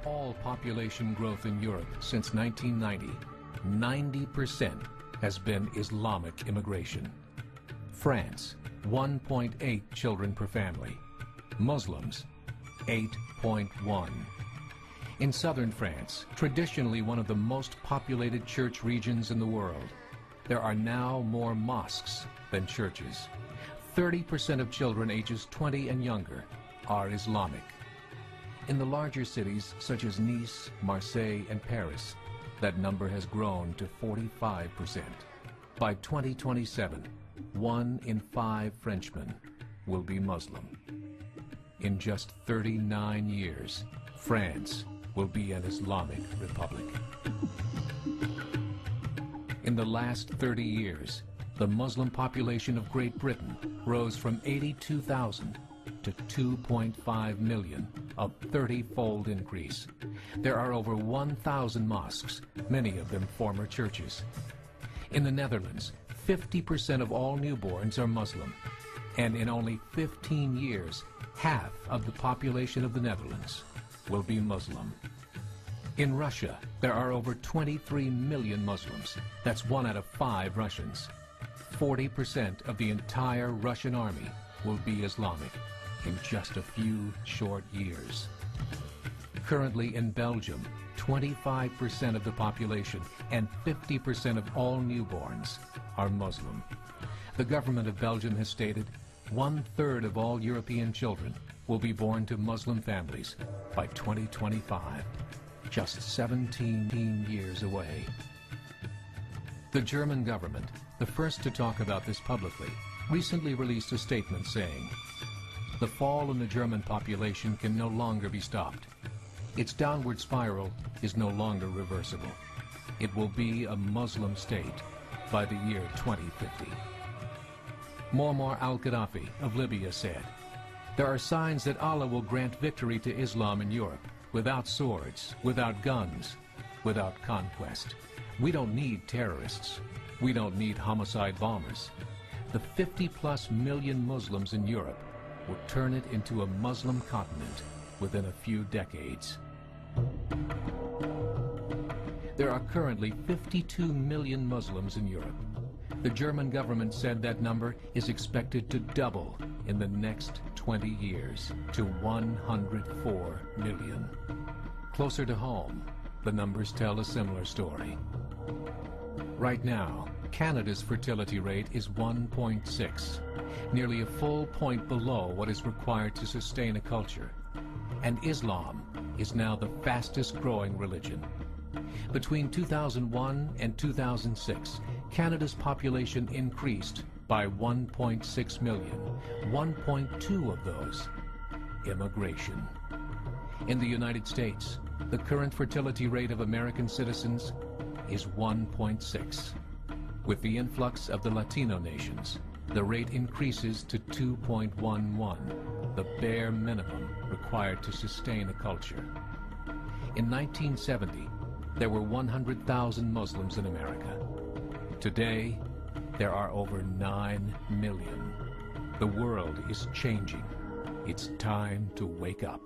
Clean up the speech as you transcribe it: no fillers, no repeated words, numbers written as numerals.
all population growth in Europe since 1990, 90% has been Islamic immigration. France, 1.8 children per family. Muslims, 8.1. In southern France, traditionally one of the most populated church regions in the world, there are now more mosques than churches. 30% of children ages 20 and younger are Islamic. In the larger cities such as Nice, Marseille, and Paris, that number has grown to 45%. By 2027, 1 in 5 Frenchmen will be Muslim. In just 39 years, France will be an Islamic republic. In the last 30 years, the Muslim population of Great Britain rose from 82,000 to 2.5 million, a 30-fold increase. There are over 1,000 mosques, many of them former churches. In the Netherlands, 50% of all newborns are Muslim, and in only 15 years, half of the population of the Netherlands will be Muslim. In Russia, there are over 23 million Muslims. That's 1 out of 5 Russians. 40% of the entire Russian army will be Islamic in just a few short years. Currently in Belgium, 25% of the population and 50% of all newborns are Muslim. The government of Belgium has stated 1/3 of all European children will be born to Muslim families by 2025, just 17 years away. The German government, the first to talk about this publicly, recently released a statement saying, "The fall in the German population can no longer be stopped. Its downward spiral is no longer reversible. It will be a Muslim state by the year 2050. Muammar al-Gaddafi of Libya said, "There are signs that Allah will grant victory to Islam in Europe, without swords, without guns, without conquest. We don't need terrorists. We don't need homicide bombers. The 50+ million Muslims in Europe will turn it into a Muslim continent within a few decades." There are currently 52 million Muslims in Europe. The German government said that number is expected to double in the next 20 years to 104 million. Closer to home, the numbers tell a similar story. Right now, Canada's fertility rate is 1.6, nearly a full point below what is required to sustain a culture. And Islam is now the fastest growing religion. Between 2001 and 2006, Canada's population increased by 1.6 million, 1.2 of those immigration. In the United States, the current fertility rate of American citizens is 1.6. With the influx of the Latino nations, the rate increases to 2.11, the bare minimum required to sustain a culture. In 1970, there were 100,000 Muslims in America. Today, there are over 9 million. The world is changing. It's time to wake up.